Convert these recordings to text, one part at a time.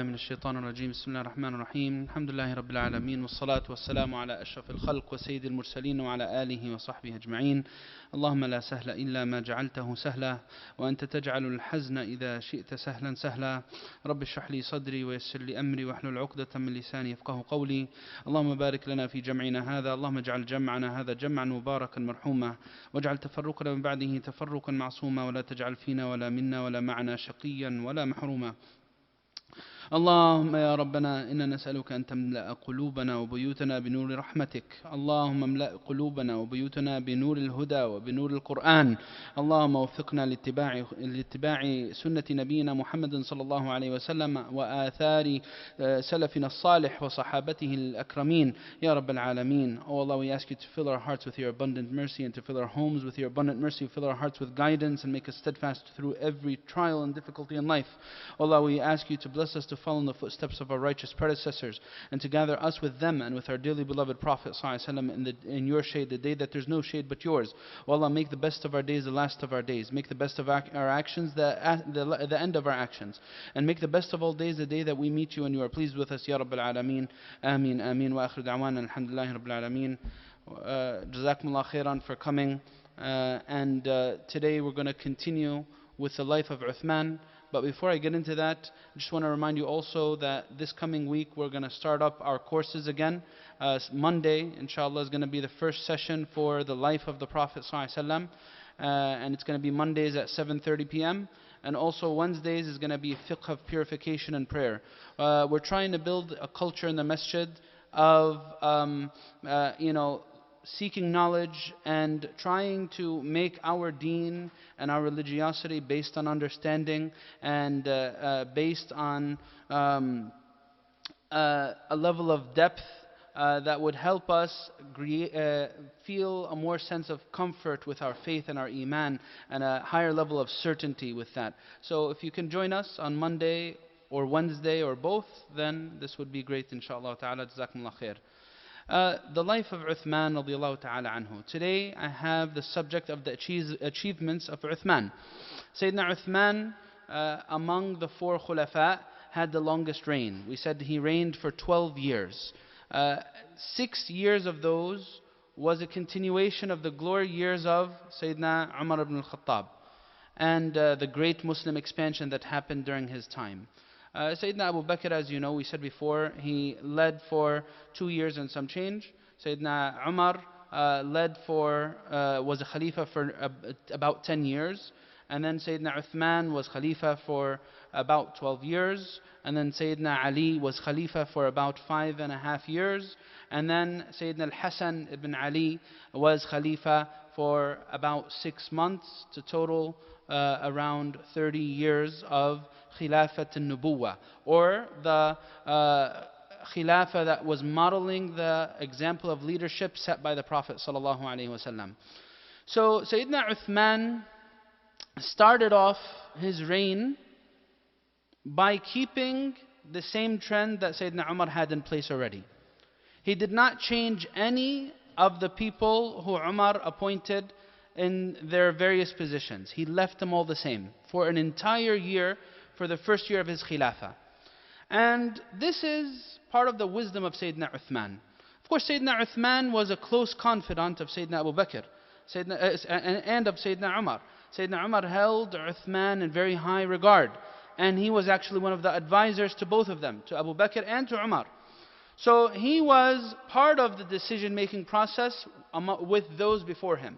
من الشيطان الرجيم. بسم الله الرحمن الرحيم. الحمد لله رب العالمين، والصلاة والسلام على أشرف الخلق وسيد المرسلين وعلى آله وصحبه أجمعين. اللهم لا سهل إلا ما جعلته سهلا، وأنت تجعل الحزن إذا شئت سهلا سهلا. رب اشرح لي صدري ويسر لي أمري واحلل عقدة من لساني يفقه قولي. اللهم بارك لنا في جمعنا هذا، اللهم اجعل جمعنا هذا جمعا مباركا مرحوما، واجعل تفرقنا من بعده تفرقا معصوما، ولا تجعل فينا ولا منا ولا معنا شقيا ولا محروما. اللهم يا ربنا إنا نسألك أن تملأ قلوبنا وبيوتنا بنور رحمتك. اللهم املأ قلوبنا وبيوتنا بنور الهدى وبنور القرآن. اللهم وفقنا لاتباع سنة نبينا محمد صلى الله عليه وسلم وآثار سلفنا الصالح وصحابته الأكرمين يا رب العالمين. Oh Allah, we ask you to fill our hearts with your abundant mercy, and to fill our homes with your abundant mercy. Fill our hearts with guidance and make us steadfast through every trial and difficulty in life. Oh Allah, we ask you to bless us to follow in the footsteps of our righteous predecessors, and to gather us with them and with our dearly beloved Prophet ﷺ in your shade, the day that there's no shade but yours. O Allah, make the best of our days the last of our days. Make the best of our actions the end of our actions. And make the best of all days the day that we meet you and you are pleased with us, Ya Rabbil Alameen. Ameen, ameen. Wa akhiru da'wana alhamdulillahi Rabbil Alameen. Jazakumullah khairan for coming. And today we're going to continue with the life of Uthman. But before I get into that, I just want to remind you also that this coming week we're going to start up our courses again. Monday, inshallah, is going to be the first session for the life of the Prophet ﷺ. And it's going to be Mondays at 7:30 p.m. And also Wednesdays is going to be fiqh of purification and prayer. We're trying to build a culture in the masjid of, seeking knowledge and trying to make our deen and our religiosity based on understanding and based on a level of depth that would help us feel a more sense of comfort with our faith and our iman, and a higher level of certainty with that. So if you can join us on Monday or Wednesday or both, then this would be great, inshallah ta'ala. Jazakumullah khair. The life of Uthman radiallahu ta'ala anhu. Today I have the subject of the achievements of Uthman. Sayyidina Uthman, among the four khulafa, had the longest reign. We said he reigned for 12 years. 6 years of those was a continuation of the glory years of Sayyidina Umar ibn al-Khattab and the great Muslim expansion that happened during his time. Sayyidina Abu Bakr, as you know, we said before, he led for 2 years and some change. Sayyidina Umar was a Khalifa for about 10 years. And then Sayyidina Uthman was Khalifa for about 12 years. And then Sayyidina Ali was Khalifa for about 5.5 years. And then Sayyidina al-Hasan ibn Ali was Khalifa for about 6 months, to total around 30 years of Khilafat al-Nubuwah, or the Khilafah that was modeling the example of leadership set by the Prophet sallallahu alaihi wasallam. So Sayyidina Uthman started off his reign by keeping the same trend that Sayyidina Umar had in place already. He did not change any of the people who Umar appointed in their various positions. He left them all the same for an entire year, for the first year of his Khilafah. And this is part of the wisdom of Sayyidina Uthman. Of course, Sayyidina Uthman was a close confidant of Sayyidina Abu Bakr and of Sayyidina Umar. Sayyidina Umar held Uthman in very high regard, and he was actually one of the advisors to both of them, to Abu Bakr and to Umar. So he was part of the decision-making process with those before him.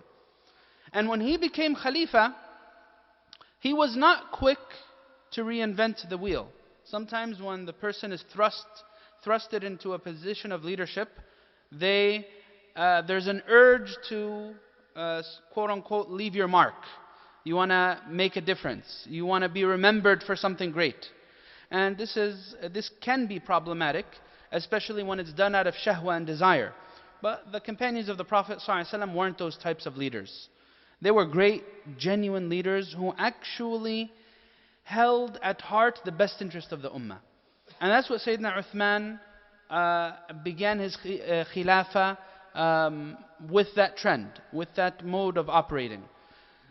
And when he became Khalifa, he was not quick to reinvent the wheel. Sometimes when the person is thrusted into a position of leadership, there's an urge to quote-unquote leave your mark. You want to make a difference. You want to be remembered for something great. And this can be problematic, especially when it's done out of shahwa and desire. But the companions of the Prophet ﷺ weren't those types of leaders. They were great, genuine leaders who actually held at heart the best interest of the ummah. And that's what Sayyidina Uthman began his Khilafah with that trend, with that mode of operating.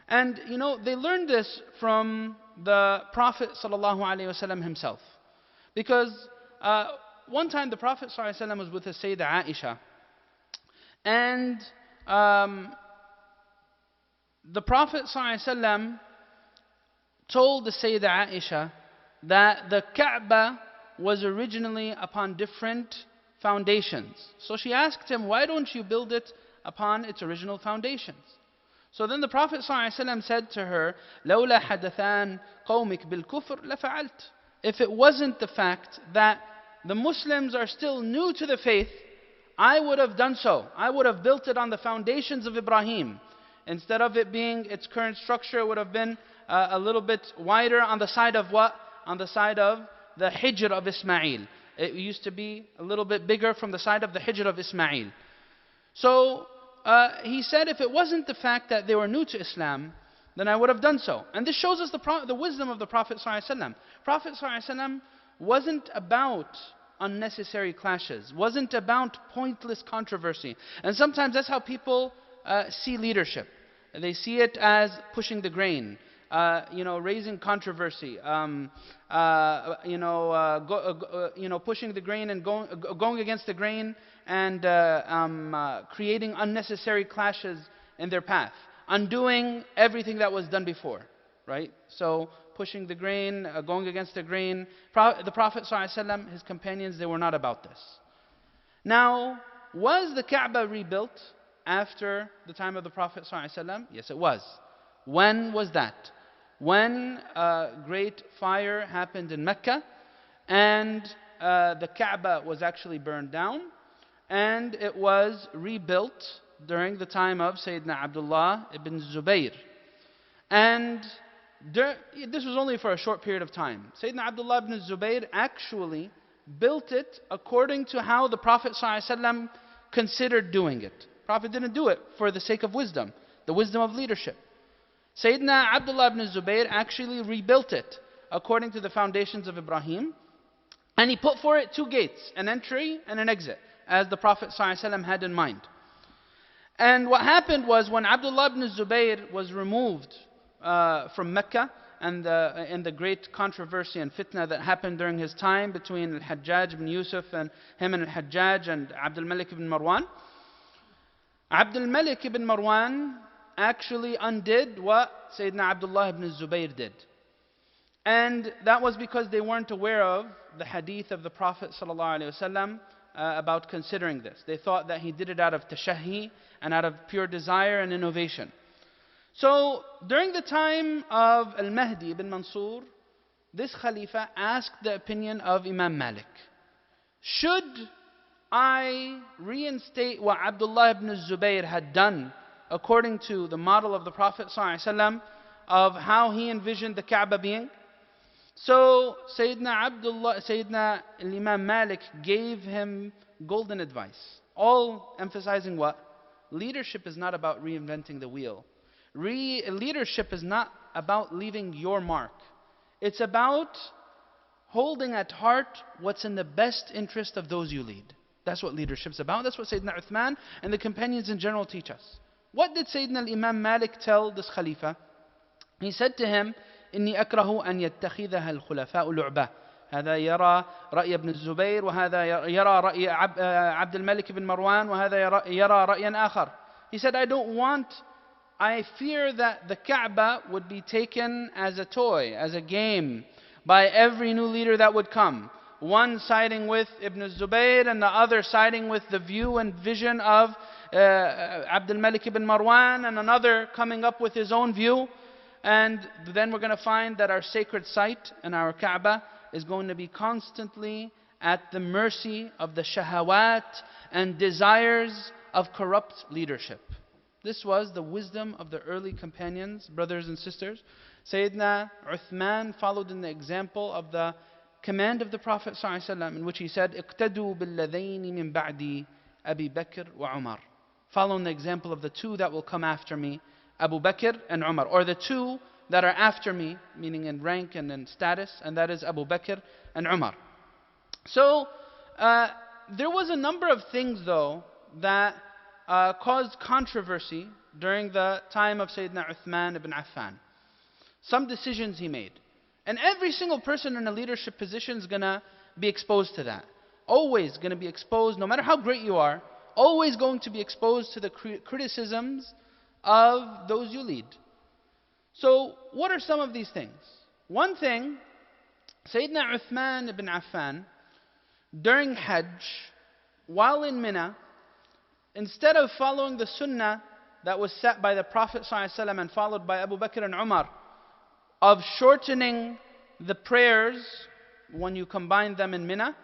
And they learned this from the Prophet ﷺ himself. Because one time the Prophet ﷺ was with his Sayyidah Aisha, and the Prophet ﷺ told the Sayyidah Aisha that the Kaaba was originally upon different foundations. So she asked him, why don't you build it upon its original foundations? So then the Prophet ﷺ said to her, لَوْلَا حَدَثَانْ قَوْمِكْ بِالْكُفْرِ لَفَعَلْتَ. If it wasn't the fact that the Muslims are still new to the faith, I would have done so. I would have built it on the foundations of Ibrahim. Instead of it being its current structure, it would have been a little bit wider on the side of what? On the side of the Hijr of Ismail. It used to be a little bit bigger from the side of the Hijr of Ismail. So he said, if it wasn't the fact that they were new to Islam, then I would have done so. And this shows us the wisdom of the Prophet ﷺ. Prophet ﷺ wasn't about unnecessary clashes, wasn't about pointless controversy. And sometimes that's how people see leadership. They see it as pushing the grain, raising controversy, pushing the grain and going against the grain, and creating unnecessary clashes in their path, undoing everything that was done before, right? So pushing the grain, going against the grain. The Prophet ﷺ, his companions, they were not about this. Now, was the Kaaba rebuilt after the time of the Prophet ﷺ? Yes, it was. When was that? When a great fire happened in Mecca, and the Kaaba was actually burned down, and it was rebuilt during the time of Sayyidina Abdullah ibn Zubayr. And this was only for a short period of time. Sayyidina Abdullah ibn Zubayr actually built it according to how the Prophet ﷺ considered doing it. The Prophet didn't do it for the sake of wisdom, the wisdom of leadership. Sayyidina Abdullah ibn Zubayr actually rebuilt it according to the foundations of Ibrahim, and he put for it two gates, an entry and an exit, as the Prophet ﷺ had in mind. And what happened was, when Abdullah ibn Zubayr was removed from Mecca, and in the great controversy and fitna that happened during his time between Al-Hajjaj ibn Yusuf and him and Al-Hajjaj and Abdul Malik ibn Marwan, Abdul Malik ibn Marwan actually undid what Sayyidina Abdullah ibn Zubayr did. And that was because they weren't aware of the hadith of the Prophet ﷺ about considering this. They thought that he did it out of tashahi and out of pure desire and innovation. So during the time of Al-Mahdi ibn Mansur, this Khalifa asked the opinion of Imam Malik. Should I reinstate what Abdullah ibn Zubayr had done according to the model of the Prophet ﷺ of how he envisioned the Kaaba being? So Sayyidina Imam Malik gave him golden advice, all emphasizing what? Leadership is not about reinventing the wheel. Leadership is not about leaving your mark. It's about holding at heart what's in the best interest of those you lead. That's what leadership is about. That's what Sayyidina Uthman and the companions in general teach us. What did Sayyidina Imam Malik tell this Khalifa? He said to him, إني أكره أن يتخذها الخلفاء لعبة. هذا يرى رأي ابن الزبير وهذا يرى رأي عبد الملك بن مروان وهذا يرى رأيا آخر. He said, I fear that the Kaaba would be taken as a toy, as a game, by every new leader that would come. One siding with Ibn Zubayr and the other siding with the view and vision of Abdul Malik ibn Marwan, and another coming up with his own view. And then we're going to find that our sacred site and our Kaaba is going to be constantly at the mercy of the shahawat and desires of corrupt leadership. This was the wisdom of the early companions, brothers and sisters. Sayyidina Uthman followed in the example of the command of the Prophet ﷺ, in which he said, اقتدوا بالذين من بعدي أبي بكر وعمر. Following the example of the two that will come after me, Abu Bakr and Umar, or the two that are after me, meaning in rank and in status, and that is Abu Bakr and Umar. So there was a number of things though that caused controversy during the time of Sayyidina Uthman ibn Affan. Some decisions he made. And every single person in a leadership position is going to be exposed to that. Always going to be exposed, no matter how great you are, always going to be exposed to the criticisms of those you lead. So, what are some of these things? One thing, Sayyidina Uthman ibn Affan, during Hajj, while in Mina, instead of following the sunnah that was set by the Prophet ﷺ and followed by Abu Bakr and Umar, of shortening the prayers when you combine them in Mina,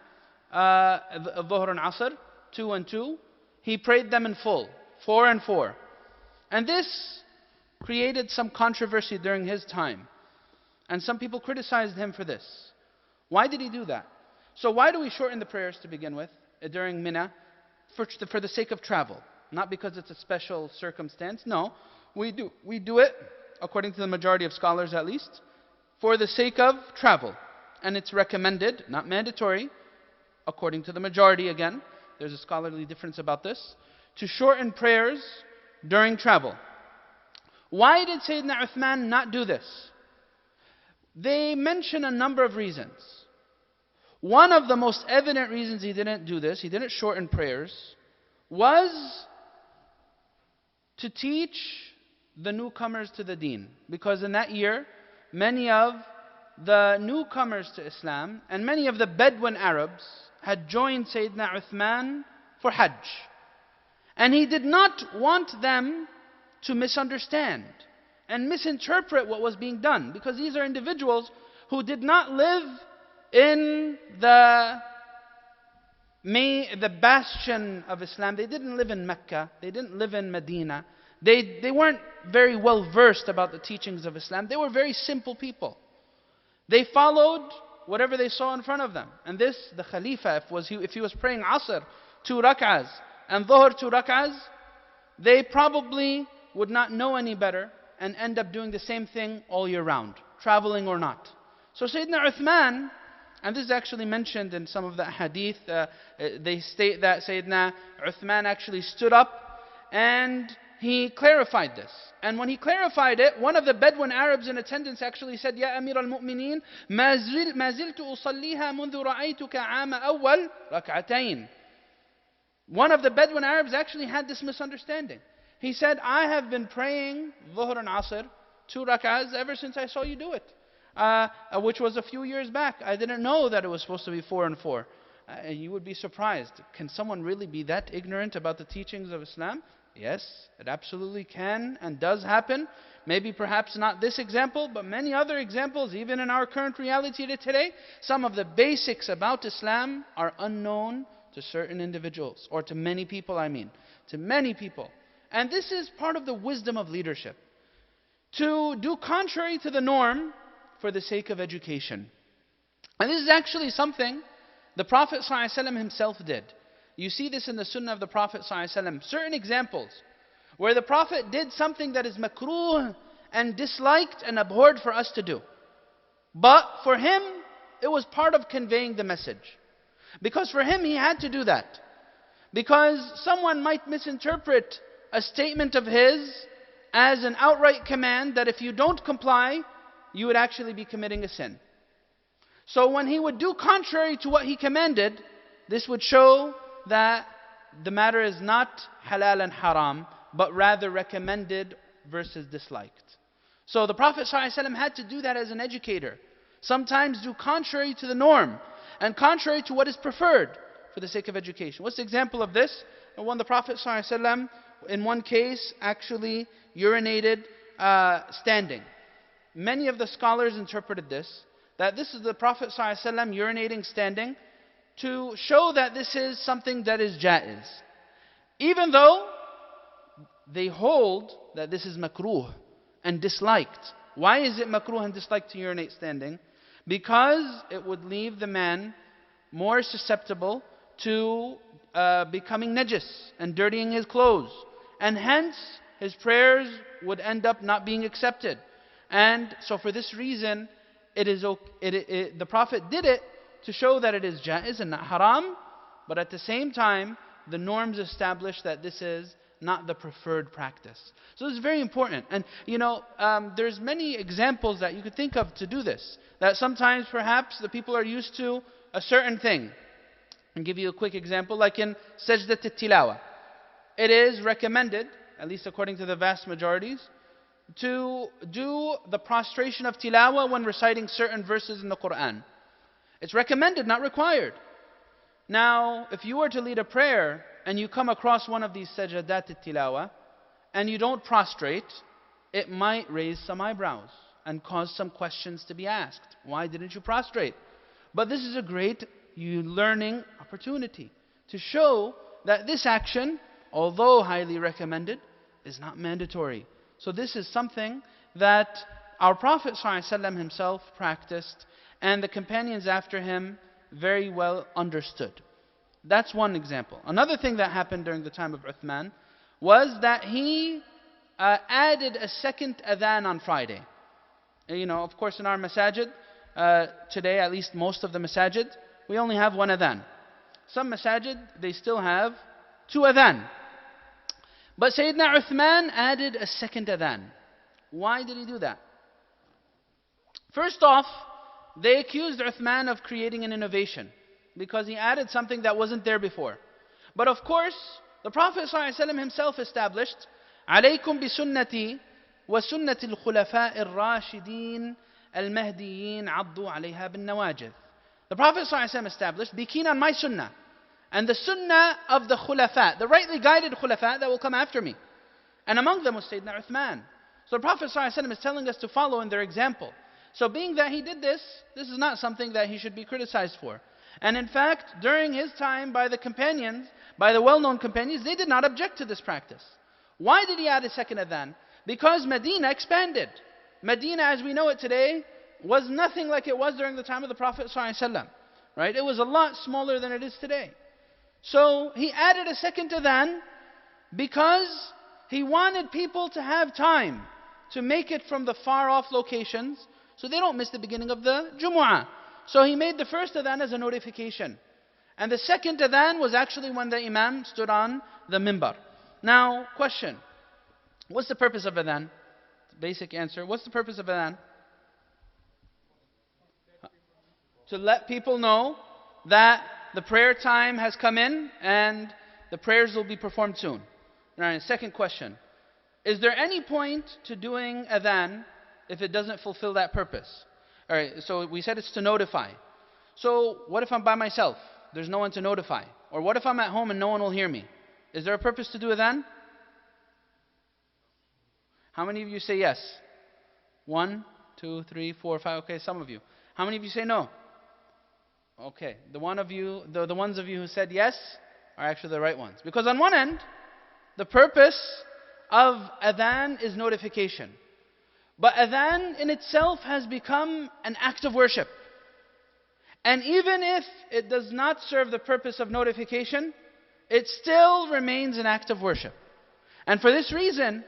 Dhuhr and Asr, 2 and 2, he prayed them in full, 4 and 4. And this created some controversy during his time. And some people criticized him for this. Why did he do that? So why do we shorten the prayers to begin with during Mina? For the sake of travel. Not because it's a special circumstance. No, we do it, according to the majority of scholars at least, for the sake of travel. And it's recommended, not mandatory, according to the majority again. There's a scholarly difference about this. To shorten prayers during travel. Why did Sayyidina Uthman not do this? They mention a number of reasons. One of the most evident reasons he didn't do this, he didn't shorten prayers, was to teach the newcomers to the deen. Because in that year, many of the newcomers to Islam and many of the Bedouin Arabs had joined Sayyidina Uthman for Hajj. And he did not want them to misunderstand and misinterpret what was being done. Because these are individuals who did not live in the bastion of Islam. They didn't live in Mecca. They didn't live in Medina. They weren't very well versed about the teachings of Islam. They were very simple people. They followed whatever they saw in front of them. And this, the Khalifa, if he was praying Asr 2 rak'ahs and Dhuhr 2 rak'ahs, they probably would not know any better and end up doing the same thing all year round, traveling or not. So Sayyidina Uthman, and this is actually mentioned in some of the hadith, they state that Sayyidina Uthman actually stood up and he clarified this. And when he clarified it, one of the Bedouin Arabs in attendance actually said, Ya Amir al-Mu'mineen, ما زلت أصليها منذ رأيتك عام أول ركعتين. One of the Bedouin Arabs actually had this misunderstanding. He said, I have been praying Dhuhr and Asr, 2 rak'ahs, ever since I saw you do it. Which was a few years back. I didn't know that it was supposed to be 4 and 4. You would be surprised. Can someone really be that ignorant about the teachings of Islam? Yes, it absolutely can and does happen. Maybe perhaps not this example, but many other examples, even in our current reality today. Some of the basics about Islam are unknown to certain individuals, or to many people, to many people. And this is part of the wisdom of leadership. To do contrary to the norm for the sake of education. And this is actually something the Prophet ﷺ himself did. You see this in the Sunnah of the Prophet ﷺ. Certain examples where the Prophet did something that is makruh and disliked and abhorred for us to do. But for him, it was part of conveying the message. Because for him, he had to do that. Because someone might misinterpret a statement of his as an outright command that if you don't comply, you would actually be committing a sin. So when he would do contrary to what he commanded, this would show that the matter is not halal and haram, but rather recommended versus disliked. So the Prophet ﷺ had to do that as an educator. Sometimes do contrary to the norm and contrary to what is preferred for the sake of education. What's the example of this? When the Prophet ﷺ, in one case, actually urinated standing. Many of the scholars interpreted this, that this is the Prophet ﷺ urinating standing to show that this is something that is jaiz. Even though they hold that this is makruh and disliked. Why is it makruh and disliked to urinate standing? Because it would leave the man more susceptible to becoming najis and dirtying his clothes. And hence, his prayers would end up not being accepted. And so for this reason, the Prophet did it to show that it is jaiz and not haram, but at the same time, the norms establish that this is not the preferred practice. So this is very important. And there's many examples that you could think of to do this. That sometimes perhaps the people are used to a certain thing. I'll give you a quick example, like in sajdat al-tilawa. It is recommended, at least according to the vast majorities, to do the prostration of tilawa when reciting certain verses in the Quran. It's recommended, not required. Now, if you were to lead a prayer and you come across one of these sajadat al-tilawa and you don't prostrate, it might raise some eyebrows and cause some questions to be asked. Why didn't you prostrate? But this is a great learning opportunity to show that this action, although highly recommended, is not mandatory. So this is something that our Prophet ﷺ himself practiced and the companions after him very well understood. That's one example. Another thing that happened during the time of Uthman was that he added a second adhan on Friday. Of course in our masajid, today at least most of the masajid, we only have one adhan. Some masajid, they still have two adhan. But Sayyidina Uthman added a second adhan. Why did he do that? First off, they accused Uthman of creating an innovation because he added something that wasn't there before. But of course, the Prophet ﷺ himself established, عليكم بسنتي وسنة الخلفاء الراشدين المهديين عضوا عليها بالنواجذ. The Prophet ﷺ established, be keen on my sunnah and the sunnah of the khulafa, the rightly guided khulafa that will come after me. And among them was Sayyidina Uthman. So the Prophet ﷺ is telling us to follow in their example. So being that he did this is not something that he should be criticized for. And in fact, during his time by the companions, by the well-known companions, they did not object to this practice. Why did he add a second adhan? Because Medina expanded. Medina, as we know it today, was nothing like it was during the time of the Prophet ﷺ. Right? It was a lot smaller than it is today. So he added a second adhan because he wanted people to have time to make it from the far off locations so they don't miss the beginning of the Jumu'ah. So he made the first adhan as a notification. And the second adhan was actually when the Imam stood on the mimbar. Now, question. What's the purpose of adhan? Basic answer. What's the purpose of adhan? To let people know that the prayer time has come in and the prayers will be performed soon. Alright, second question. Is there any point to doing adhan if it doesn't fulfill that purpose? Alright, so we said it's to notify. So what if I'm by myself? There's no one to notify. Or what if I'm at home and no one will hear me? Is there a purpose to do adhan? How many of you say yes? 1, 2, 3, 4, 5. Okay, some of you. How many of you say no? Okay, the ones of you who said yes are actually the right ones. Because on one end, the purpose of adhan is notification. But adhan in itself has become an act of worship. And even if it does not serve the purpose of notification, it still remains an act of worship. And for this reason,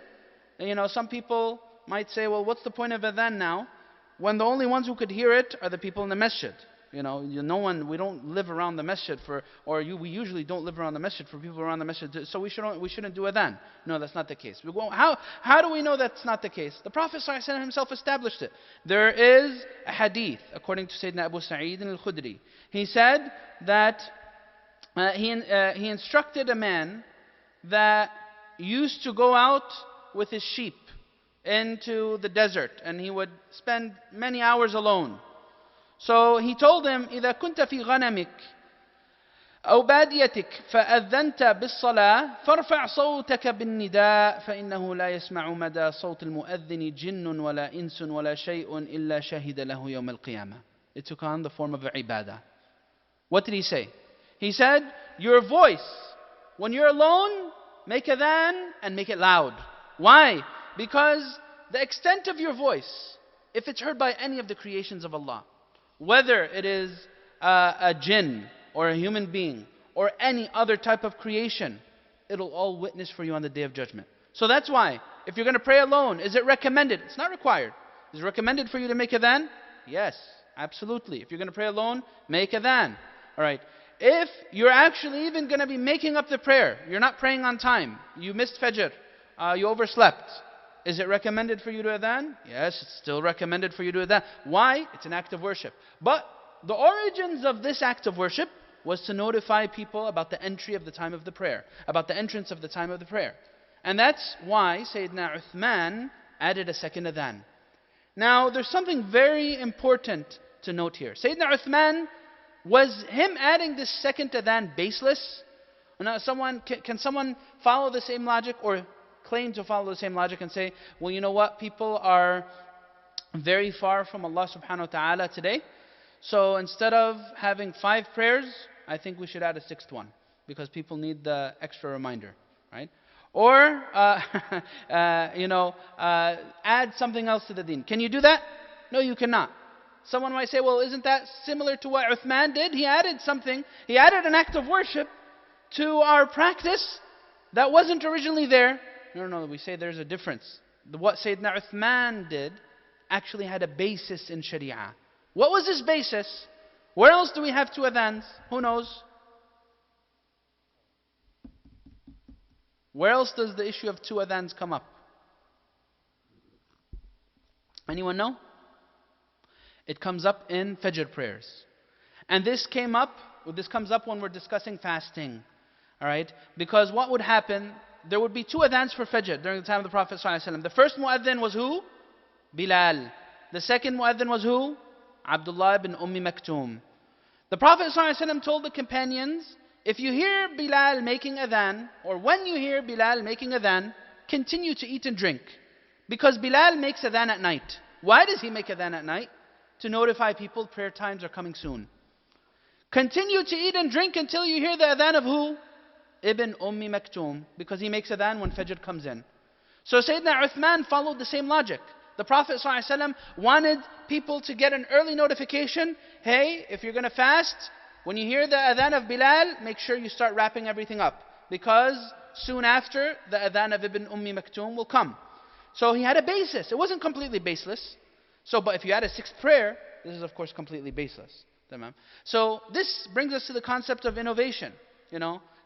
some people might say, well, what's the point of adhan now, when the only ones who could hear it are the people in the masjid? We don't live around the masjid we usually don't live around the masjid for people around the masjid, so we shouldn't do adhan. No, that's not the case. How do we know that's not the case? The Prophet ﷺ himself established it. There is a hadith, according to Sayyidina Abu Sa'id al-Khudri. He said that he instructed a man that used to go out with his sheep into the desert, and he would spend many hours alone. So he told him, إذا كنت في غنمك أو باديتك فأذنت بالصلاة فارفع صوتك بالنداء فإنه لا يسمع مدى صوت المؤذن جن ولا إنس ولا شيء إلا شهد له يوم القيامة. It took on the form of a ibadah. What did he say? He said, your voice, when you're alone, make adhan and make it loud. Why? Because the extent of your voice, if it's heard by any of the creations of Allah, whether it is a jinn or a human being or any other type of creation, it'll all witness for you on the Day of Judgment. So that's why, if you're going to pray alone, is it recommended? It's not required. Is it recommended for you to make adhan? Yes, absolutely. If you're going to pray alone, make adhan. Alright. If you're actually even going to be making up the prayer, you're not praying on time, you missed Fajr, you overslept, is it recommended for you to adhan? Yes, it's still recommended for you to adhan. Why? It's an act of worship. But the origins of this act of worship was to notify people about the entry of the time of the prayer, about the entrance of the time of the prayer. And that's why Sayyidina Uthman added a second adhan. Now, there's something very important to note here. Sayyidina Uthman, was him adding this second adhan baseless? Now, can someone follow the same logic or claim to follow the same logic and say, well, you know what, people are very far from Allah subhanahu wa ta'ala today, so instead of having 5 prayers, I think we should add a 6th one, because people need the extra reminder, right? Or, add something else to the deen. Can you do that? No, you cannot. Someone might say, well, isn't that similar to what Uthman did? He added something, he added an act of worship to our practice that wasn't originally there. No, we say there's a difference. What Sayyidina Uthman did actually had a basis in Sharia. What was this basis? Where else do we have 2 adhans? Who knows? Where else does the issue of 2 adhans come up? Anyone know? It comes up in Fajr prayers. And this comes up when we're discussing fasting. Alright? Because what would happen, there would be 2 adhans for Fajr during the time of the Prophet ﷺ. The first muadhin was who? Bilal. The second muadhin was who? Abdullah ibn Maktoum. The Prophet ﷺ told the companions, if you hear Bilal making adhan, or when you hear Bilal making adhan, continue to eat and drink. Because Bilal makes adhan at night. Why does he make adhan at night? To notify people prayer times are coming soon. Continue to eat and drink until you hear the adhan of who? Ibn Maktoum, because he makes adhan when Fajr comes in. So Sayyidina Uthman followed the same logic. The Prophet ﷺ wanted people to get an early notification. Hey, if you're going to fast, when you hear the adhan of Bilal, make sure you start wrapping everything up. Because soon after, the adhan of Ibn Maktoum will come. So he had a basis. It wasn't completely baseless. But if you add a 6th prayer, this is of course completely baseless. So this brings us to the concept of innovation.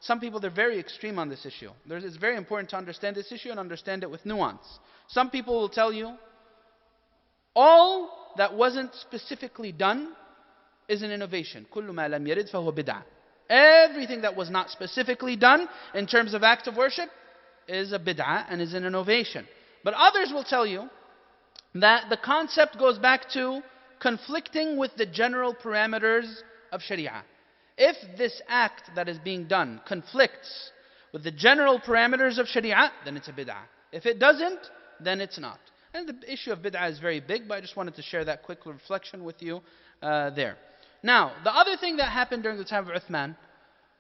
Some people, they're very extreme on this issue. It's very important to understand this issue and understand it with nuance. Some people will tell you, all that wasn't specifically done is an innovation. كُلُّ مَا لَمْ يَرِدْ فَهُوَ بِدْعَةٌ. Everything that was not specifically done in terms of act of worship is a bid'ah and is an innovation. But others will tell you that the concept goes back to conflicting with the general parameters of Sharia. If this act that is being done conflicts with the general parameters of Sharia, then it's a bid'ah. If it doesn't, then it's not. And the issue of bid'ah is very big, but I just wanted to share that quick reflection with you there. Now, the other thing that happened during the time of Uthman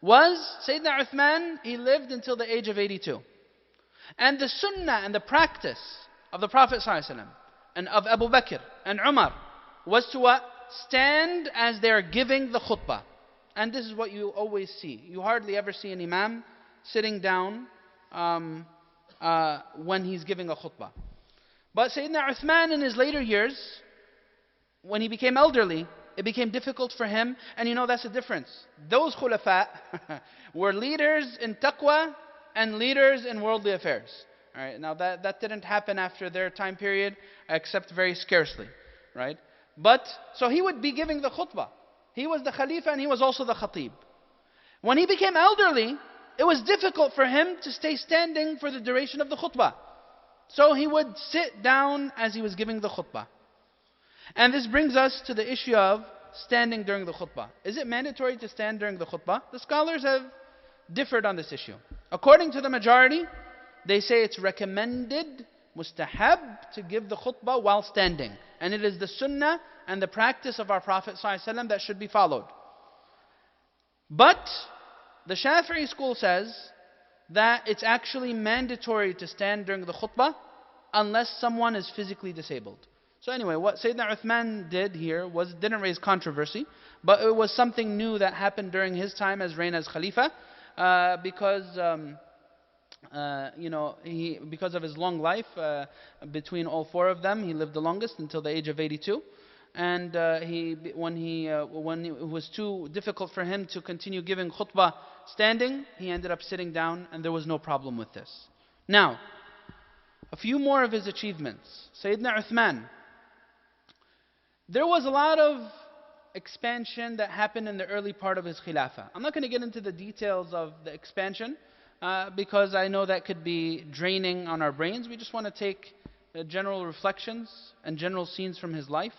was Sayyidina Uthman, he lived until the age of 82. And the sunnah and the practice of the Prophet ﷺ and of Abu Bakr and Umar was to what? Stand as they are giving the khutbah. And this is what you always see. You hardly ever see an imam sitting down when he's giving a khutbah. But Sayyidina Uthman in his later years, when he became elderly, it became difficult for him. And that's the difference. Those khulafa were leaders in taqwa and leaders in worldly affairs. Alright, now that didn't happen after their time period, except very scarcely. Right? But, so he would be giving the khutbah. He was the Khalifa and he was also the Khatib. When he became elderly, it was difficult for him to stay standing for the duration of the khutbah. So he would sit down as he was giving the khutbah. And this brings us to the issue of standing during the khutbah. Is it mandatory to stand during the khutbah? The scholars have differed on this issue. According to the majority, they say it's recommended, mustahab, to give the khutbah while standing. And it is the sunnah and the practice of our Prophet ﷺ that should be followed. But the Shafi'i school says that it's actually mandatory to stand during the khutbah unless someone is physically disabled. So anyway, what Sayyidina Uthman did here didn't raise controversy, but it was something new that happened during his time as reign as Khalifa, because of his long life between all 4 of them, he lived the longest until the age of 82. And when it was too difficult for him to continue giving khutbah standing, he ended up sitting down, and there was no problem with this. Now, a few more of his achievements. Sayyidina Uthman, there was a lot of expansion that happened in the early part of his Khilafah. I'm not going to get into the details of the expansion because I know that could be draining on our brains. We just want to take general reflections and general scenes from his life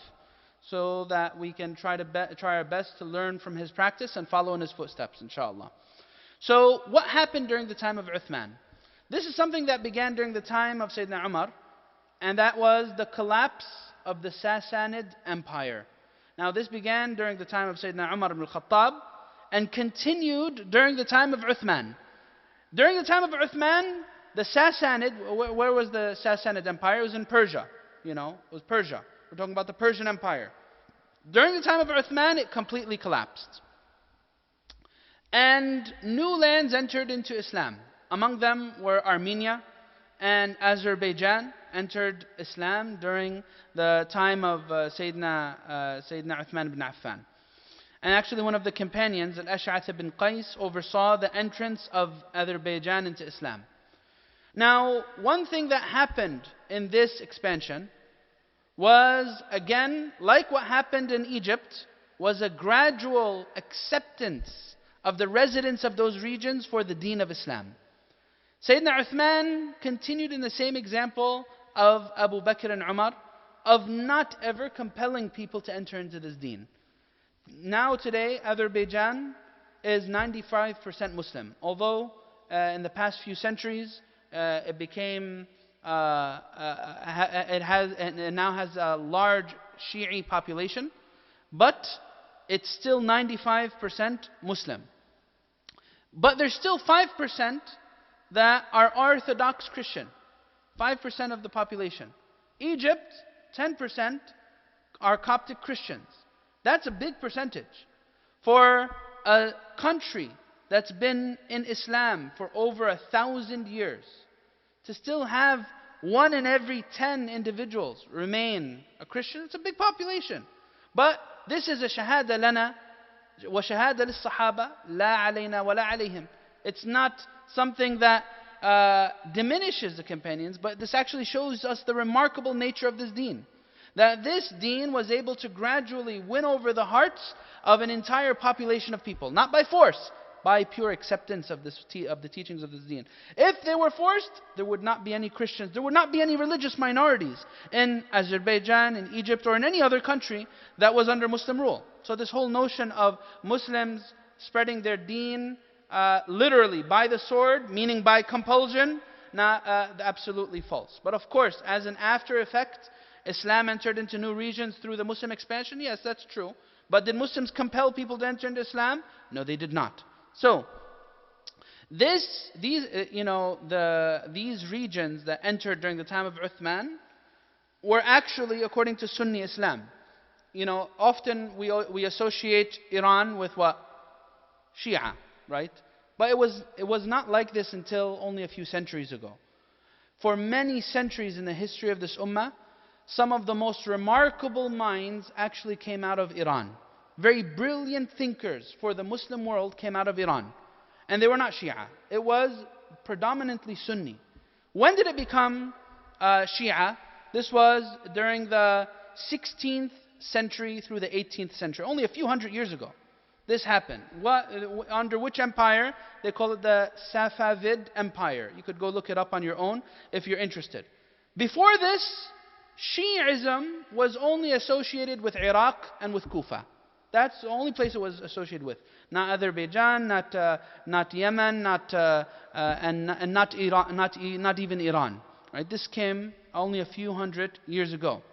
so that we can try our best to learn from his practice and follow in his footsteps, inshallah. So what happened during the time of Uthman? This is something that began during the time of Sayyidina Umar, and that was the collapse of the Sassanid Empire. Now this began during the time of Sayyidina Umar ibn al-Khattab and continued during the time of Uthman. During the time of Uthman, the Sassanid, where was the Sassanid Empire? It was in Persia. It was Persia. We're talking about the Persian Empire. During the time of Uthman, it completely collapsed. And new lands entered into Islam. Among them were Armenia and Azerbaijan entered Islam during the time of Sayyidina Uthman ibn Affan. And actually one of the companions, Al-Ash'ath ibn Qais, oversaw the entrance of Azerbaijan into Islam. Now, one thing that happened in this expansion was, again, like what happened in Egypt, was a gradual acceptance of the residents of those regions for the deen of Islam. Sayyidina Uthman continued in the same example of Abu Bakr and Umar, of not ever compelling people to enter into this deen. Now today, Azerbaijan is 95% Muslim, although in the past few centuries it now has a large Shi'i population, but it's still 95% Muslim. But there's still 5% that are Orthodox Christian, 5% of the population. Egypt, 10% are Coptic Christians. That's a big percentage. For a country that's been in Islam for over 1,000 years, to still have 1 in every 10 individuals remain a Christian, it's a big population. But this is a shahada lana wa shahada lis sahaba la alayna wa la alayhim. It's not something that diminishes the companions, but this actually shows us the remarkable nature of this deen. That this deen was able to gradually win over the hearts of an entire population of people. Not by force, by pure acceptance of the teachings of this deen. If they were forced, there would not be any Christians, there would not be any religious minorities in Azerbaijan, in Egypt, or in any other country that was under Muslim rule. So this whole notion of Muslims spreading their deen literally by the sword, meaning by compulsion, absolutely false. But of course, as an after effect, Islam entered into new regions through the Muslim expansion. Yes, that's true. But did Muslims compel people to enter into Islam? No, they did not. So, these regions that entered during the time of Uthman were actually, according to Sunni Islam, often we associate Iran with what? Shia, right? But it was not like this until only a few centuries ago. For many centuries in the history of this ummah, some of the most remarkable minds actually came out of Iran. Very brilliant thinkers for the Muslim world came out of Iran. And they were not Shia. It was predominantly Sunni. When did it become Shia? This was during the 16th century through the 18th century. Only a few hundred years ago. This happened. Under which empire? They call it the Safavid Empire. You could go look it up on your own if you're interested. Before this, Shi'ism was only associated with Iraq and with Kufa. That's the only place it was associated with. Not Azerbaijan, not Yemen, and not Iran, not even Iran. Right? This came only a few hundred years ago.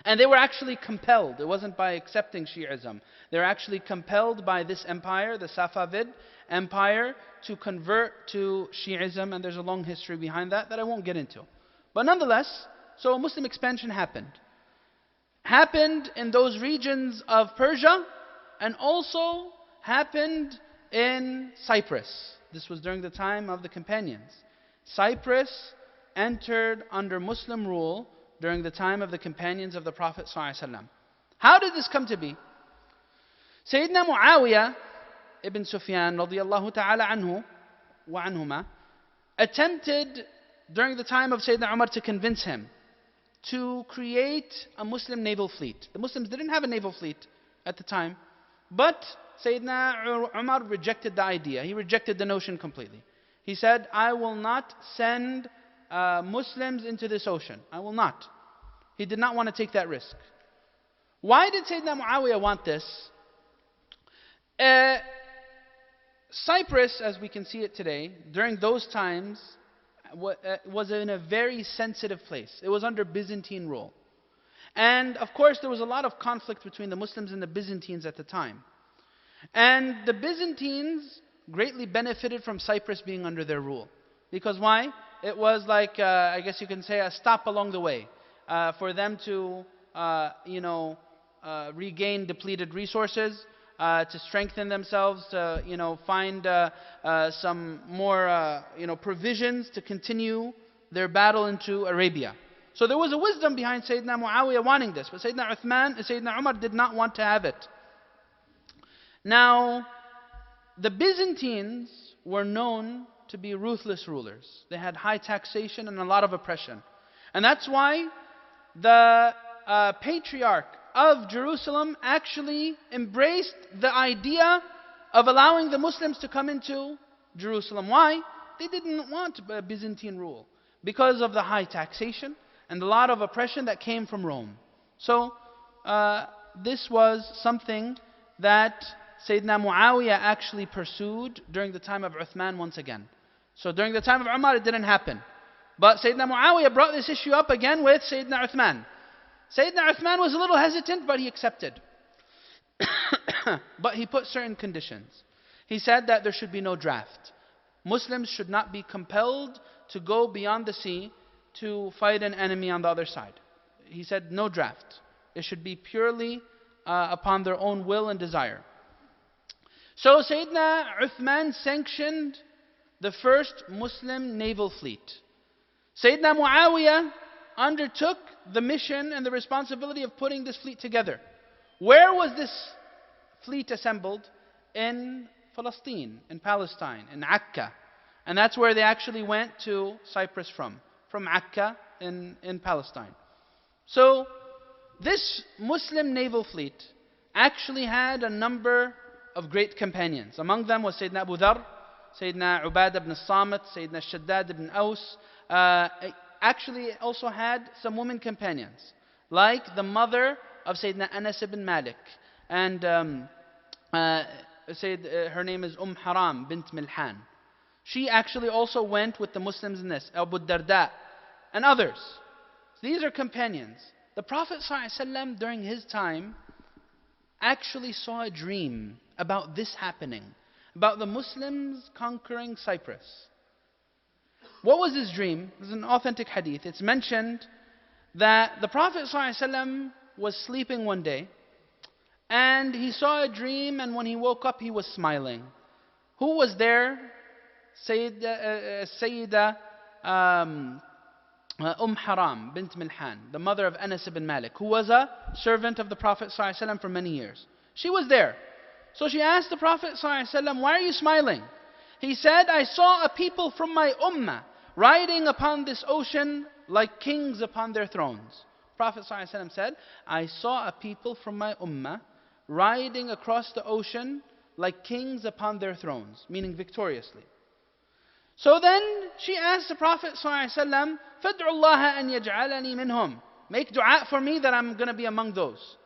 And they were actually compelled. It wasn't by accepting Shi'ism. They were actually compelled by this empire, the Safavid Empire, to convert to Shi'ism. And there's a long history behind that I won't get into. But nonetheless, so Muslim expansion happened. Happened in those regions of Persia and also happened in Cyprus. This was during the time of the companions. Cyprus entered under Muslim rule during the time of the companions of the Prophet ﷺ. How did this come to be? Sayyidina Muawiyah ibn Sufyan radiyallahu ta'ala anhu wa anhuma attempted during the time of Sayyidina Umar to convince him to create a Muslim naval fleet. The Muslims didn't have a naval fleet at the time. But Sayyidina Umar rejected the idea. He rejected the notion completely. He said, I will not send Muslims into this ocean. I will not. He did not want to take that risk. Why did Sayyidina Muawiyah want this? Cyprus, as we can see it today, during those times, was in a very sensitive place. It was under Byzantine rule. And of course, there was a lot of conflict between the Muslims and the Byzantines at the time. And the Byzantines greatly benefited from Cyprus being under their rule. Because why? It was like, I guess you can say, a stop along the way for them to, regain depleted resources, to strengthen themselves, to, find some more, provisions to continue their battle into Arabia. So there was a wisdom behind Sayyidina Muawiyah wanting this, but Sayyidina Umar did not want to have it. Now, the Byzantines were known to be ruthless rulers. They had high taxation and a lot of oppression. And that's why the patriarch of Jerusalem actually embraced the idea of allowing the Muslims to come into Jerusalem. Why? They didn't want Byzantine rule because of the high taxation and a lot of oppression that came from Rome. So this was something that Sayyidina Muawiyah actually pursued during the time of Uthman once again. So during the time of Umar it didn't happen. But Sayyidina Muawiyah brought this issue up again with Sayyidina Uthman. Sayyidina Uthman was a little hesitant, but he accepted. But he put certain conditions. He said that there should be no draft. Muslims should not be compelled to go beyond the sea to fight an enemy on the other side. He said no draft. It should be purely upon their own will and desire. So Sayyidina Uthman sanctioned the first Muslim naval fleet. Sayyidina Muawiyah undertook the mission and the responsibility of putting this fleet together. Where was this fleet assembled? In Palestine, in Palestine, in Akka. And that's where they actually went to Cyprus from Akka in Palestine. So this Muslim naval fleet actually had a number of great companions. Among them was Sayyidina Abu Dharr, Sayyidina Ubadah ibn Samit, Sayyidina Shaddad ibn Aus. Actually also had some women companions, like the mother of Sayyidina Anas ibn Malik. And her name is Haram bint Milhan. She actually also went with the Muslims in this, Abu Darda and others. These are companions. The Prophet ﷺ during his time actually saw a dream about this happening, about the Muslims conquering Cyprus. What was his dream? This is an authentic hadith. It's mentioned that the Prophet ﷺ was sleeping one day and he saw a dream, and when he woke up he was smiling. Who was there? Sayyida Haram bint Milhan, the mother of Anas ibn Malik, who was a servant of the Prophet ﷺ for many years. She was there. So she asked the Prophet ﷺ, why are you smiling? He said, I saw a people from my ummah riding upon this ocean like kings upon their thrones. Prophet ﷺ said, I saw a people from my ummah riding across the ocean like kings upon their thrones, meaning victoriously. So then she asked the Prophet ﷺ, فَادْعُ اللَّهَ أَنْ يَجْعَلَنِي مِنْهُمْ. Make dua for me that I'm going to be among those.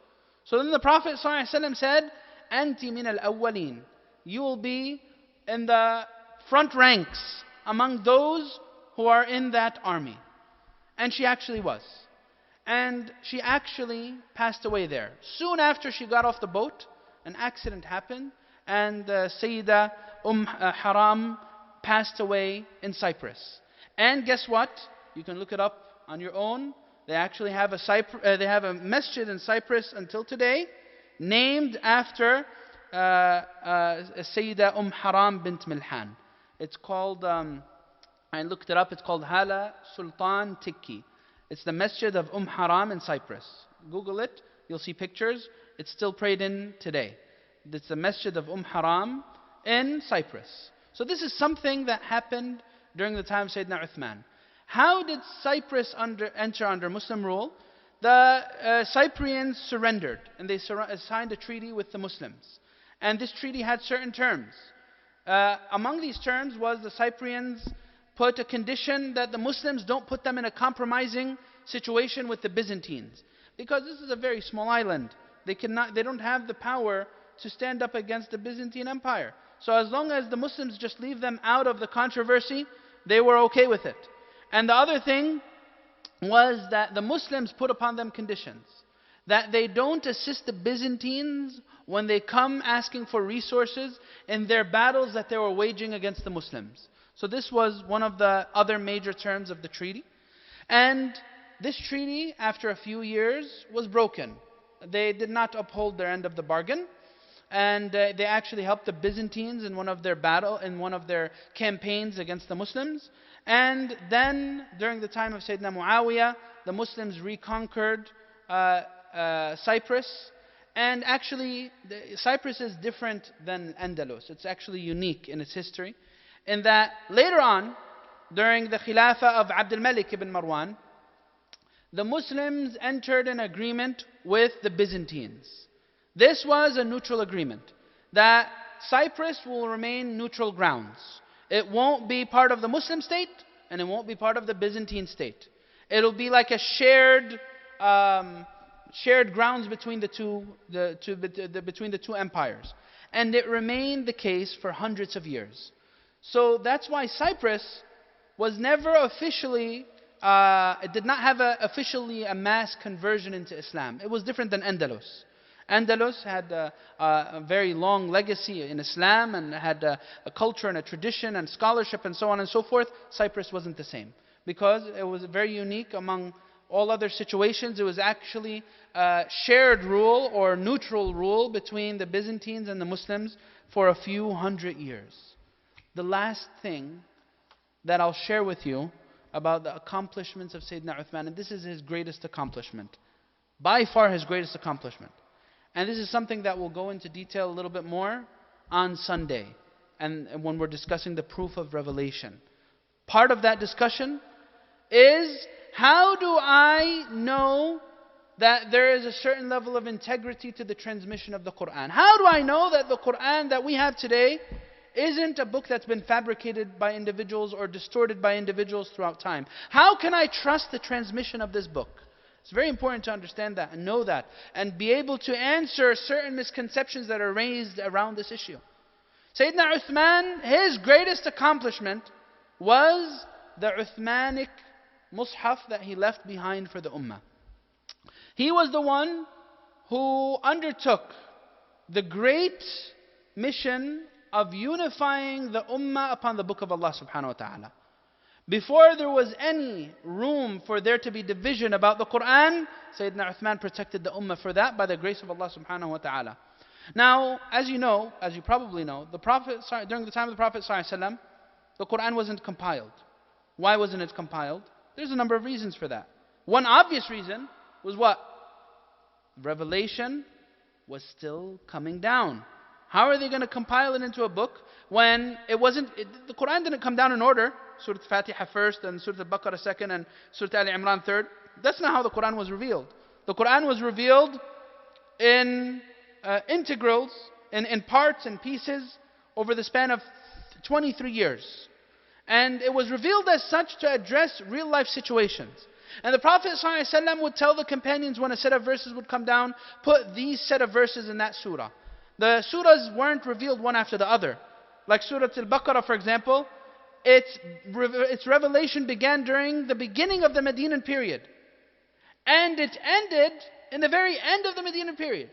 So then the Prophet ﷺ said, أَنْتِ مِنَ الْأَوَّلِينَ. You will be in the front ranks among those who are in that army. And she actually was. And she actually passed away there. Soon after she got off the boat, an accident happened, and Sayyida Haram passed away in Cyprus. And guess what? You can look it up on your own. They actually have a masjid in Cyprus until today, named after Sayyida Haram bint Milhan. It's called, I looked it up, it's called Hala Sultan Tikki. It's the masjid of Haram in Cyprus. Google it, you'll see pictures. It's still prayed in today. It's the masjid of Haram in Cyprus. So this is something that happened during the time of Sayyidina Uthman. How did Cyprus enter under Muslim rule? the Cyprians surrendered and they signed a treaty with the Muslims. And this treaty had certain terms. Among these terms was the Cyprians put a condition that the Muslims don't put them in a compromising situation with the Byzantines. Because this is a very small island. They don't have the power to stand up against the Byzantine Empire. So as long as the Muslims just leave them out of the controversy, they were okay with it. And the other thing was that the Muslims put upon them conditions. That they don't assist the Byzantines when they come asking for resources in their battles that they were waging against the Muslims. So this was one of the other major terms of the treaty. And this treaty, after a few years, was broken. They did not uphold their end of the bargain. And they actually helped the Byzantines in one of their campaigns against the Muslims. And then, during the time of Sayyidina Muawiyah, the Muslims reconquered Cyprus. And actually, Cyprus is different than Andalus. It's actually unique in its history. In that, later on, during the Khalifa of Abdul Malik ibn Marwan, the Muslims entered an agreement with the Byzantines. This was a neutral agreement, that Cyprus will remain neutral grounds. It won't be part of the Muslim state, and it won't be part of the Byzantine state. It'll be like a shared grounds between the two empires. And it remained the case for hundreds of years. So that's why Cyprus was never officially, it did not have officially a mass conversion into Islam. It was different than Andalus. Andalus had a very long legacy in Islam and had a culture and a tradition and scholarship and so on and so forth. Cyprus wasn't the same, because it was very unique among all other situations. It was actually shared rule or neutral rule between the Byzantines and the Muslims for a few hundred years. The last thing that I'll share with you about the accomplishments of Sayyidina Uthman, and this is his greatest accomplishment, by far his greatest accomplishment. And this is something that we'll go into detail a little bit more on Sunday, and when we're discussing the proof of revelation. Part of that discussion is, how do I know that there is a certain level of integrity to the transmission of the Qur'an? How do I know that the Qur'an that we have today isn't a book that's been fabricated by individuals or distorted by individuals throughout time? How can I trust the transmission of this book? It's very important to understand that and know that, and be able to answer certain misconceptions that are raised around this issue. Sayyidina Uthman, his greatest accomplishment was the Uthmanic Mus'haf that he left behind for the Ummah. He was the one who undertook the great mission of unifying the Ummah upon the Book of Allah subhanahu wa ta'ala. Before there was any room for there to be division about the Qur'an, Sayyidina Uthman protected the Ummah for that by the grace of Allah subhanahu wa ta'ala. Now, as you know, as you probably know, during the time of the Prophet ﷺ, the Qur'an wasn't compiled. Why wasn't it compiled? There's a number of reasons for that. One obvious reason was what? Revelation was still coming down. How are they going to compile it into a book when the Qur'an didn't come down in order? Surah Al-Fatiha first, and Surah Al-Baqarah second, and Surah Al-Imran third. That's not how the Qur'an was revealed. The Qur'an was revealed in integrals, in parts and pieces, over the span of 23 years. And it was revealed as such to address real life situations. And the Prophet ﷺ would tell the companions when a set of verses would come down, put these set of verses in that surah. The surahs weren't revealed one after the other. Like Surah Al-Baqarah, for example, its revelation began during the beginning of the Medinan period. And it ended in the very end of the Medinan period.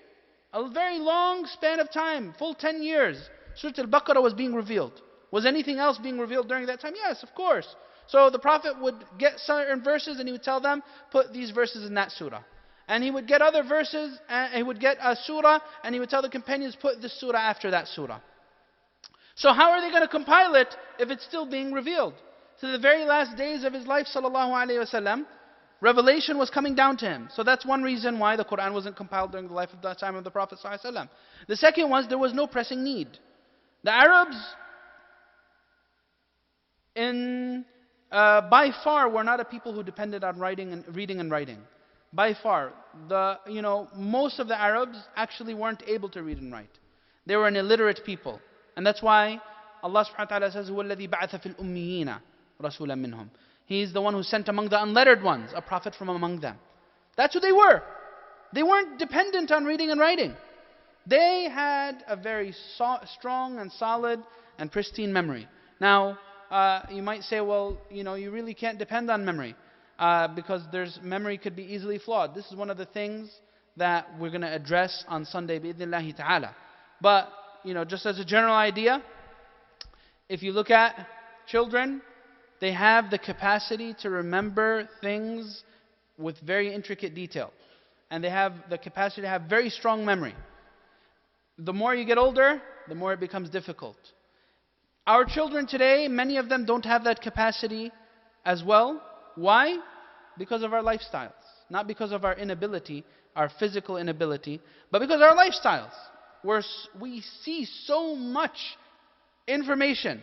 A very long span of time, full 10 years. Surah Al-Baqarah was being revealed. Was anything else being revealed during that time? Yes, of course. So the Prophet would get certain verses and he would tell them, put these verses in that surah. And he would get other verses, and he would get a surah, and he would tell the companions, put this surah after that surah. So how are they going to compile it if it's still being revealed? To the very last days of his life, sallallahu alaihi wasallam, revelation was coming down to him. So that's one reason why the Qur'an wasn't compiled during the life of the time of the Prophet sallallahu alaihi wasallam. The second was, there was no pressing need. The Arabs, by far, were not a people who depended on reading and writing. By far. Most of the Arabs actually weren't able to read and write. They were an illiterate people. And that's why Allah subhanahu wa ta'ala says, هُوَ الَّذِي بَعَثَ فِي الْأُمِّيِّينَ رَسُولًا مِّنْهُمْ. He is the one who sent among the unlettered ones, a prophet from among them. That's who they were. They weren't dependent on reading and writing. They had a very strong and solid and pristine memory. Now, you might say, well, you really can't depend on memory because memory could be easily flawed. This is one of the things that we're going to address on Sunday, bi'idhnillahi ta'ala. But, just as a general idea, if you look at children, they have the capacity to remember things with very intricate detail. And they have the capacity to have very strong memory. The more you get older, the more it becomes difficult. Our children today, many of them don't have that capacity as well. Why? Because of our lifestyles. Not because of our inability, our physical inability, but because of our lifestyles. We see so much information,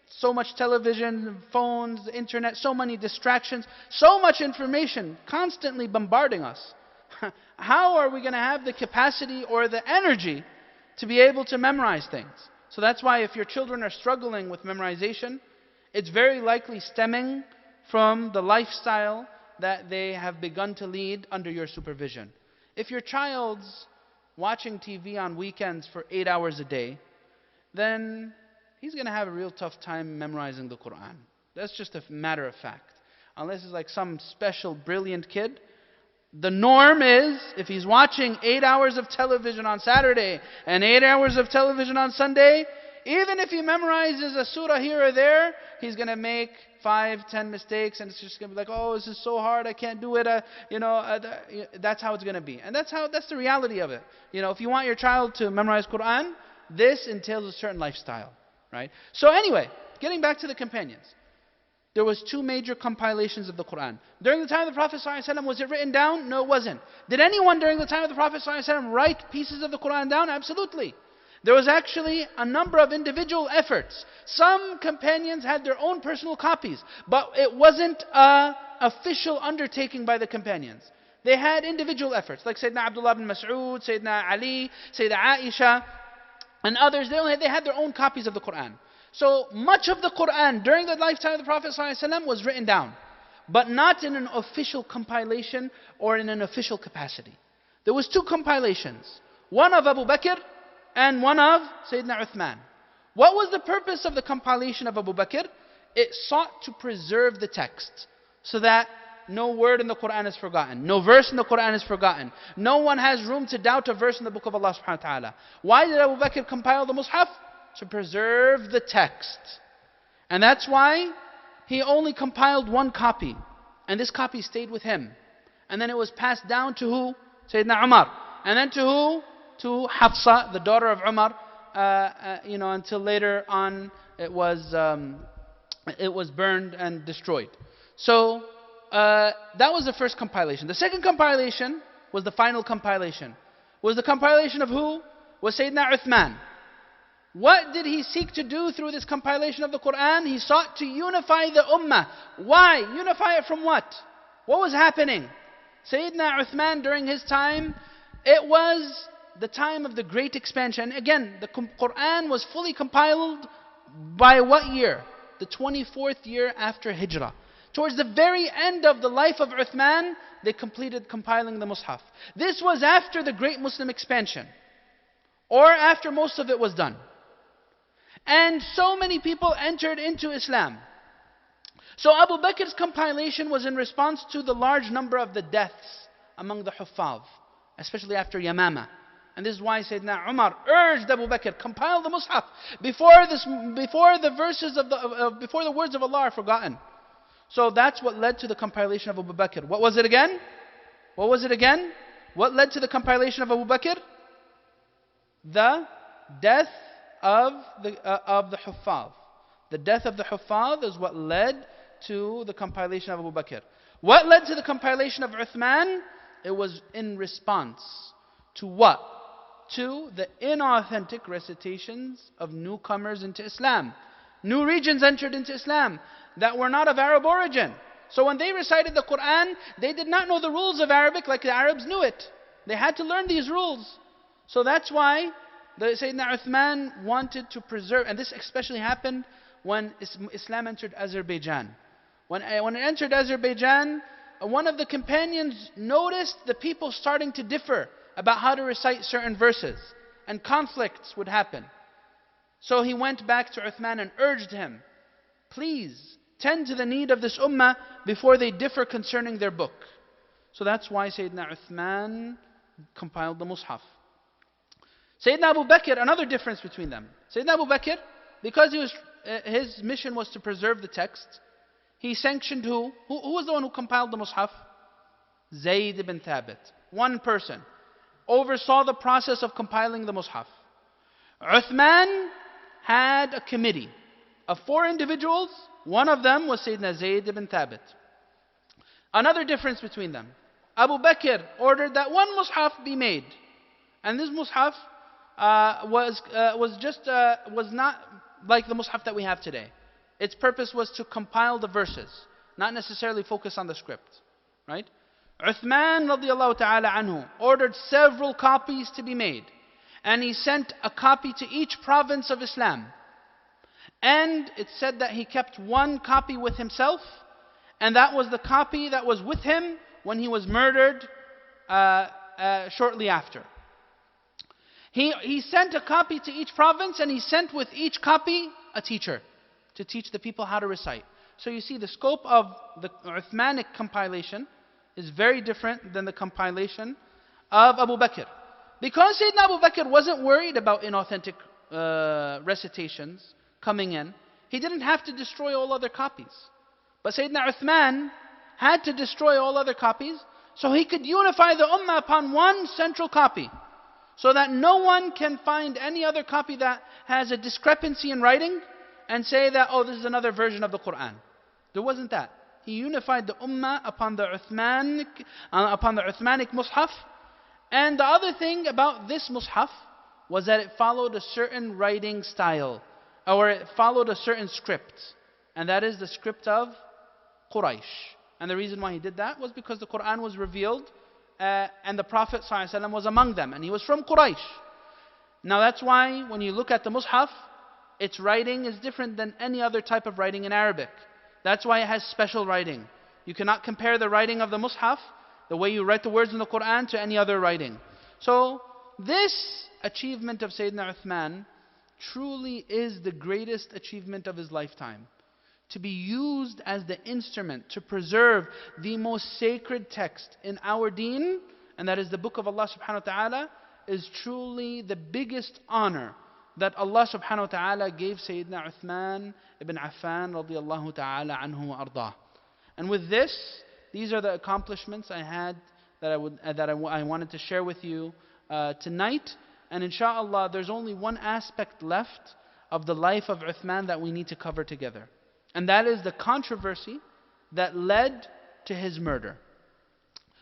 so much television, phones, internet, so many distractions, so much information constantly bombarding us. How are we going to have the capacity or the energy to be able to memorize things? So that's why if your children are struggling with memorization, it's very likely stemming from the lifestyle that they have begun to lead under your supervision. If your child's watching TV on weekends for 8 hours a day, then he's going to have a real tough time memorizing the Quran. That's just a matter of fact. Unless it's like some special brilliant kid. The norm is, if he's watching 8 hours of television on Saturday and 8 hours of television on Sunday, even if he memorizes a surah here or there, he's going to make 5, 10 mistakes, and it's just going to be like, oh, this is so hard, I can't do it. That's how it's going to be. And that's the reality of it. If you want your child to memorize Quran, this entails a certain lifestyle. Right? So anyway, getting back to the companions. There was 2 major compilations of the Quran. During the time of the Prophet ﷺ, was it written down? No, it wasn't. Did anyone during the time of the Prophet ﷺ write pieces of the Quran down? Absolutely. There was actually a number of individual efforts. Some companions had their own personal copies, but it wasn't an official undertaking by the companions. They had individual efforts, like Sayyidina Abdullah bin Mas'ud, Sayyidina Ali, Sayyidina Aisha, and others. They had their own copies of the Quran. So much of the Quran during the lifetime of the Prophet ﷺ was written down, but not in an official compilation or in an official capacity. There was 2 compilations, one of Abu Bakr and one of Sayyidina Uthman. What was the purpose of the compilation of Abu Bakr? It sought to preserve the text so that no word in the Quran is forgotten, no verse in the Quran is forgotten. No one has room to doubt a verse in the book of Allah subhanahu wa ta'ala. Why did Abu Bakr compile the Mus'haf? To preserve the text. And that's why he only compiled 1 copy. And this copy stayed with him. And then it was passed down to who? Sayyidina Umar. And then to who? To Hafsa, the daughter of Umar. Until later on it was burned and destroyed. So that was the first compilation. The second compilation was the final compilation. Was the compilation of who? Was Sayyidina Uthman. What did he seek to do through this compilation of the Quran? He sought to unify the ummah. Why? Unify it from what? What was happening? Sayyidina Uthman, during his time, it was the time of the great expansion. Again, the Quran was fully compiled by what year? The 24th year after Hijrah. Towards the very end of the life of Uthman, they completed compiling the Mus'haf. This was after the great Muslim expansion, or after most of it was done. And so many people entered into Islam. So Abu Bakr's compilation was in response to the large number of the deaths among the Huffaz, especially after Yamama. And this is why Sayyidina Umar urged Abu Bakr, compile the Mus'haf before the words of Allah are forgotten. So that's what led to the compilation of Abu Bakr. What was it again? What was it again? What led to the compilation of Abu Bakr? The death of the Huffaz. The death of the Huffaz is what led to the compilation of Abu Bakr. What led to the compilation of Uthman? It was in response to what? To the inauthentic recitations of newcomers into Islam. New regions entered into Islam that were not of Arab origin. So when they recited the Quran, they did not know the rules of Arabic like the Arabs knew it. They had to learn these rules. So that's why Sayyidina Uthman wanted to preserve, and this especially happened when Islam entered Azerbaijan. When it entered Azerbaijan, one of the companions noticed the people starting to differ about how to recite certain verses, and conflicts would happen. So he went back to Uthman and urged him, please tend to the need of this ummah before they differ concerning their book. So that's why Sayyidina Uthman compiled the Mus'haf. Sayyidina Abu Bakr, another difference between them. Sayyidina Abu Bakr, because his mission was to preserve the text, he sanctioned who? Who was the one who compiled the Mus'haf? Zayd ibn Thabit. One person oversaw the process of compiling the Mus'haf. Uthman had a committee of 4 individuals. One of them was Sayyidina Zayd ibn Thabit. Another difference between them. Abu Bakr ordered that one Mus'haf be made. And this Mus'haf was not like the Mus'haf that we have today. Its purpose was to compile the verses, not necessarily focus on the script. Right? Uthman radiallahu ta'ala anhu ordered several copies to be made. And he sent a copy to each province of Islam. And it said that he kept one copy with himself, and that was the copy that was with him when he was murdered shortly after. He sent a copy to each province, and he sent with each copy a teacher to teach the people how to recite. So you see, the scope of the Uthmanic compilation is very different than the compilation of Abu Bakr. Because Sayyidina Abu Bakr wasn't worried about inauthentic recitations coming in, he didn't have to destroy all other copies. But Sayyidina Uthman had to destroy all other copies so he could unify the ummah upon one central copy, so that no one can find any other copy that has a discrepancy in writing and say that, oh, this is another version of the Quran. There wasn't that. He unified the ummah upon the Uthmanic Mus'haf. And the other thing about this Mus'haf was that it followed a certain writing style, or it followed a certain script. And that is the script of Quraysh. And the reason why he did that was because the Quran was revealed and the Prophet ﷺ was among them, and he was from Quraysh. Now that's why when you look at the Mus'haf, its writing is different than any other type of writing in Arabic. That's why it has special writing. You cannot compare the writing of the Mus'haf, the way you write the words in the Quran, to any other writing. So this achievement of Sayyidina Uthman truly is the greatest achievement of his lifetime. To be used as the instrument to preserve the most sacred text in our deen, and that is the book of Allah subhanahu wa ta'ala, is truly the biggest honor that Allah subhanahu wa ta'ala gave Sayyidina Uthman ibn Affan radiyallahu ta'ala anhu wa ardah. And with this, these are the accomplishments I had that I wanted to share with you tonight. And inshallah, there's only one aspect left of the life of Uthman that we need to cover together. And that is the controversy that led to his murder.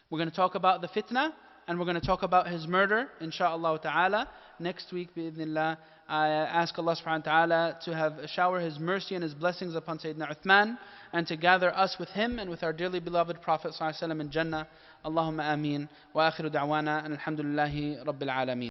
We're going to talk about the fitna, and we're going to talk about his murder, inshallah ta'ala. Next week, bi'idhnillah, I ask Allah subhanahu wa ta'ala to shower His mercy and His blessings upon Sayyidina Uthman, and to gather us with him and with our dearly beloved Prophet sallallahu alaihi wasallam in Jannah. Allahumma ameen. Wa akhiru da'wana and alhamdulillahi rabbil alameen.